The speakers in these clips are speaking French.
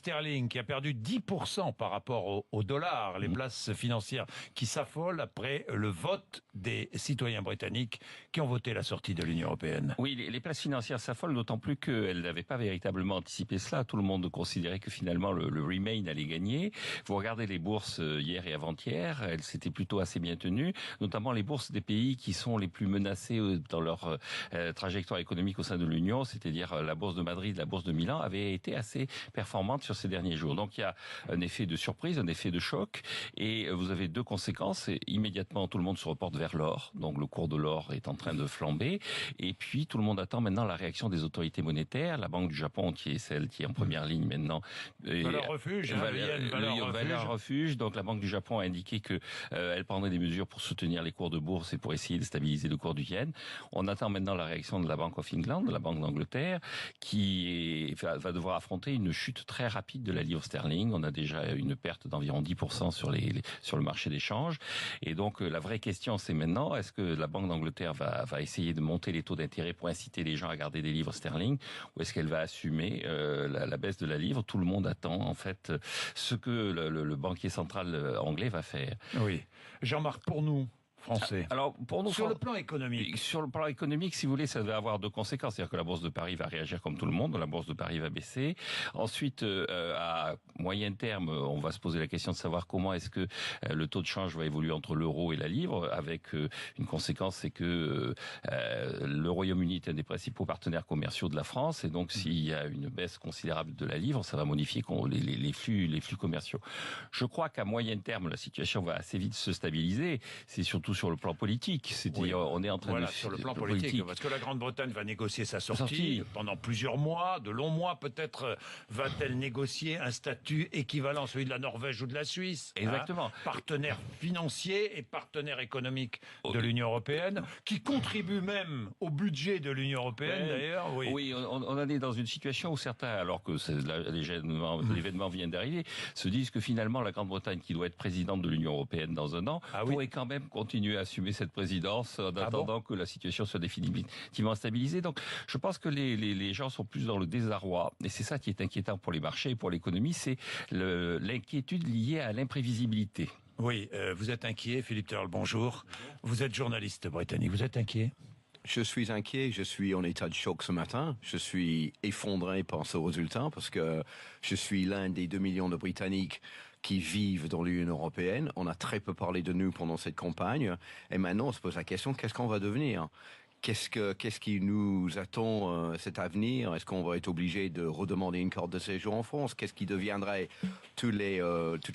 sterling qui a perdu 10% par rapport au dollar, les places financières qui s'affolent après le vote des citoyens britanniques qui ont voté la sortie de l'Union européenne. Oui, les places financières s'affolent, d'autant plus qu'elles n'avaient pas véritablement anticipé cela. Tout le monde considérait que finalement le Remain allait gagner. Vous regardez les bourses hier et avant-hier, elles s'étaient plutôt assez bien tenues, notamment les bourses des pays qui sont les plus menacés dans leur trajectoire économique au sein de l'Union, c'est-à-dire la bourse de Madrid, la bourse de Milan, avaient été assez performantes sur ces derniers jours. Donc il y a un effet de surprise, un effet de choc, et vous avez deux conséquences. Et immédiatement, tout le monde se reporte vers l'or, donc le cours de l'or est en train de flamber, et puis tout le monde attend maintenant la réaction des autorités monétaires, la Banque du Japon qui est celle qui est en première ligne maintenant. Valeur refuge, valeur refuge. Donc la Banque du Japon a indiqué que elle prendrait des mesures pour soutenir les cours de bourse et pour essayer de stabiliser le cours du yen. On attend maintenant la réaction de la Bank of England, de la Banque d'Angleterre, qui va devoir affronter une chute très rapide de la livre sterling. On a déjà une perte d'environ 10% sur le marché des change. Et donc la vraie question c'est maintenant, est-ce que la Banque d'Angleterre va essayer de monter les taux d'intérêt pour inciter les gens à garder des livres sterling, ou est-ce qu'elle va assumer la baisse de la livre? Tout le monde attend en fait ce que le banquier central anglais va faire. Oui. Jean-Marc, pour nous, français. Alors, pour nous, sur le plan économique. Sur le plan économique, si vous voulez, ça va avoir deux conséquences. C'est-à-dire que la bourse de Paris va réagir comme tout le monde. La bourse de Paris va baisser. Ensuite, à moyen terme, on va se poser la question de savoir comment est-ce que le taux de change va évoluer entre l'euro et la livre. Avec une conséquence, c'est que le Royaume-Uni est un des principaux partenaires commerciaux de la France. Et donc, s'il y a une baisse considérable de la livre, ça va modifier les flux commerciaux. Je crois qu'à moyen terme, la situation va assez vite se stabiliser. C'est surtout sur le plan politique, c'est-à-dire on est en train de sur le plan politique, parce que la Grande-Bretagne va négocier sa sortie pendant plusieurs mois, de longs mois peut-être. Va-t-elle négocier un statut équivalent à celui de la Norvège ou de la Suisse? Exactement. Partenaire financier et partenaire économique de l'Union européenne, qui contribue même au budget de l'Union européenne d'ailleurs. Oui, on est dans une situation où certains, alors que l'événement vient d'arriver, se disent que finalement la Grande-Bretagne, qui doit être présidente de l'Union européenne dans un an, pourrait quand même continuer à assumer cette présidence en attendant que la situation soit définitivement stabilisée. Donc, je pense que les gens sont plus dans le désarroi. Et c'est ça qui est inquiétant pour les marchés et pour l'économie, c'est l'inquiétude liée à l'imprévisibilité. Oui, vous êtes inquiet, Philippe Turle, bonjour. Vous êtes journaliste britannique, vous êtes inquiet? Je suis inquiet, je suis en état de choc ce matin. Je suis effondré par ce résultat parce que je suis l'un des 2 millions de Britanniques qui vivent dans l'Union européenne. On a très peu parlé de nous pendant cette campagne. Et maintenant, on se pose la question, qu'est-ce qu'on va devenir? Qu'est-ce qui nous attend cet avenir? Est-ce qu'on va être obligé de redemander une carte de séjour en France? Qu'est-ce qui deviendrait toutes les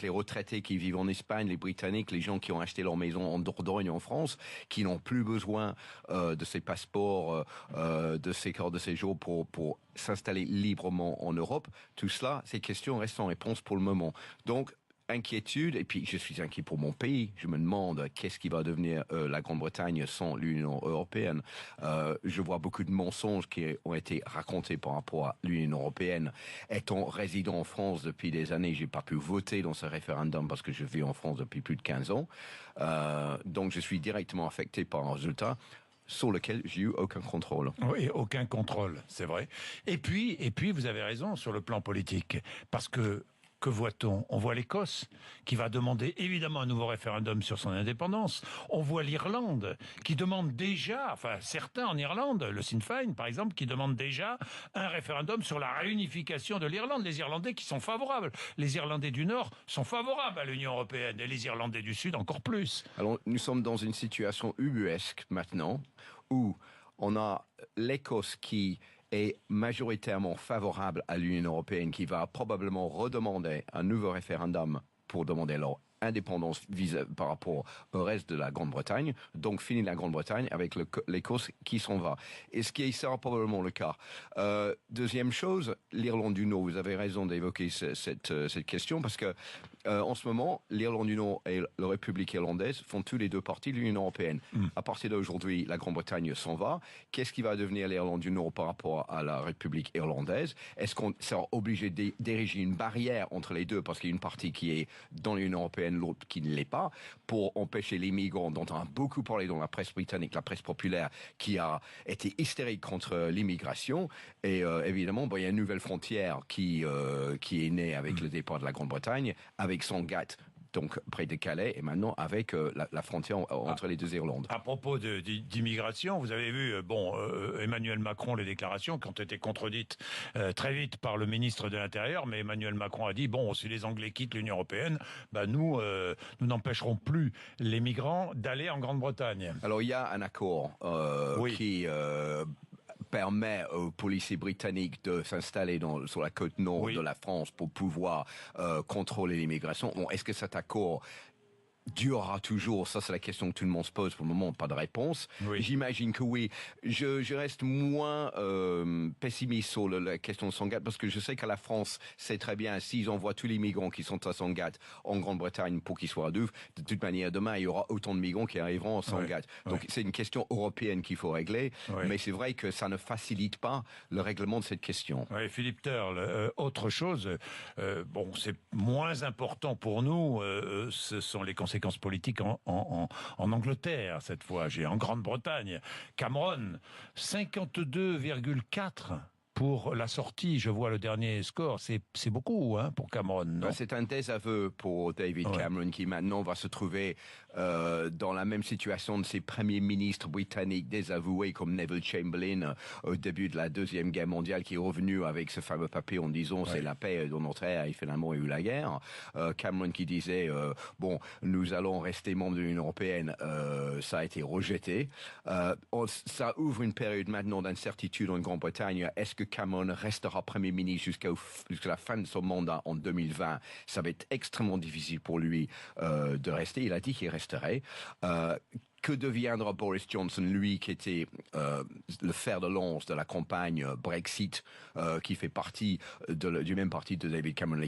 retraités qui vivent en Espagne, les Britanniques, les gens qui ont acheté leur maison en Dordogne en France, qui n'ont plus besoin de ces passeports, de ces cartes de séjour pour s'installer librement en Europe? Tout cela, ces questions restent sans réponse pour le moment. Donc, inquiétude, et puis je suis inquiet pour mon pays. Je me demande qu'est-ce qui va devenir la Grande-Bretagne sans l'Union européenne. Je vois beaucoup de mensonges qui ont été racontés par rapport à l'Union européenne. Étant résident en France depuis des années, j'ai pas pu voter dans ce référendum parce que je vis en France depuis plus de 15 ans. Donc je suis directement affecté par un résultat sur lequel j'ai eu aucun contrôle. Oui, aucun contrôle, c'est vrai. Et puis, vous avez raison sur le plan politique, parce que voit-on? On voit l'Écosse, qui va demander évidemment un nouveau référendum sur son indépendance. On voit l'Irlande, qui demande déjà, enfin certains en Irlande, le Sinn Féin par exemple, qui demande déjà un référendum sur la réunification de l'Irlande. Les Irlandais qui sont favorables. Les Irlandais du Nord sont favorables à l'Union européenne, et les Irlandais du Sud encore plus. Alors nous sommes dans une situation ubuesque maintenant, où on a l'Écosse qui est majoritairement favorable à l'Union européenne, qui va probablement redemander un nouveau référendum pour demander leur indépendance par rapport au reste de la Grande-Bretagne, donc fini la Grande-Bretagne avec l'Écosse qui s'en va. Et ce qui sera probablement le cas. Deuxième chose, l'Irlande du Nord, vous avez raison d'évoquer cette question, parce que en ce moment, l'Irlande du Nord et la République irlandaise font tous les deux partie de l'Union européenne. À partir d'aujourd'hui, la Grande-Bretagne s'en va. Qu'est-ce qui va devenir l'Irlande du Nord par rapport à la République irlandaise? Est-ce qu'on sera obligé d'ériger une barrière entre les deux, parce qu'il y a une partie qui est dans l'Union européenne européenne, l'autre qui ne l'est pas, pour empêcher les migrants dont on a beaucoup parlé dans la presse britannique, la presse populaire, qui a été hystérique contre l'immigration. Et évidemment, il y a une nouvelle frontière qui est née avec le départ de la Grande-Bretagne, avec Sangatte, donc près de Calais, et maintenant avec la frontière entre les deux Irlandes. À propos d'immigration, vous avez vu, Emmanuel Macron, les déclarations qui ont été contredites très vite par le ministre de l'Intérieur, mais Emmanuel Macron a dit, bon, si les Anglais quittent l'Union européenne, nous n'empêcherons plus les migrants d'aller en Grande-Bretagne. Alors il y a un accord qui permet aux policiers britanniques de s'installer sur la côte nord de la France pour pouvoir contrôler l'immigration. Bon, est-ce que cet accord durera toujours? Ça, c'est la question que tout le monde se pose. Pour le moment, pas de réponse. Oui. J'imagine que oui. Je reste moins pessimiste sur la question de Sangatte, parce que je sais que la France sait très bien, s'ils envoient tous les migrants qui sont à Sangatte en Grande-Bretagne pour qu'ils soient à Douvres, de toute manière, demain, il y aura autant de migrants qui arriveront à Sangatte. Donc, c'est une question européenne qu'il faut régler. Mais c'est vrai que ça ne facilite pas le règlement de cette question. Oui, Philippe Turle, autre chose, c'est moins important pour nous, ce sont les conséquences politiques en Angleterre, cette fois, en Grande-Bretagne. Cameron, 52,4 pour la sortie. Je vois le dernier score. C'est beaucoup pour Cameron, non? C'est un désaveu pour David Cameron qui maintenant va se trouver dans la même situation de ses premiers ministres britanniques désavoués comme Neville Chamberlain au début de la Deuxième Guerre mondiale, qui est revenu avec ce fameux papier en disant c'est la paix dans notre ère et finalement il y a eu la guerre. Cameron qui disait nous allons rester membres de l'Union européenne, ça a été rejeté. Ça ouvre une période maintenant d'incertitude en Grande-Bretagne. Est-ce que Cameron restera Premier ministre jusqu'à la fin de son mandat en 2020? Ça va être extrêmement difficile pour lui de rester. Il a dit qu'il resterait. Que deviendra Boris Johnson, lui qui était le fer de lance de la campagne Brexit, qui fait partie du même parti de David Cameron, les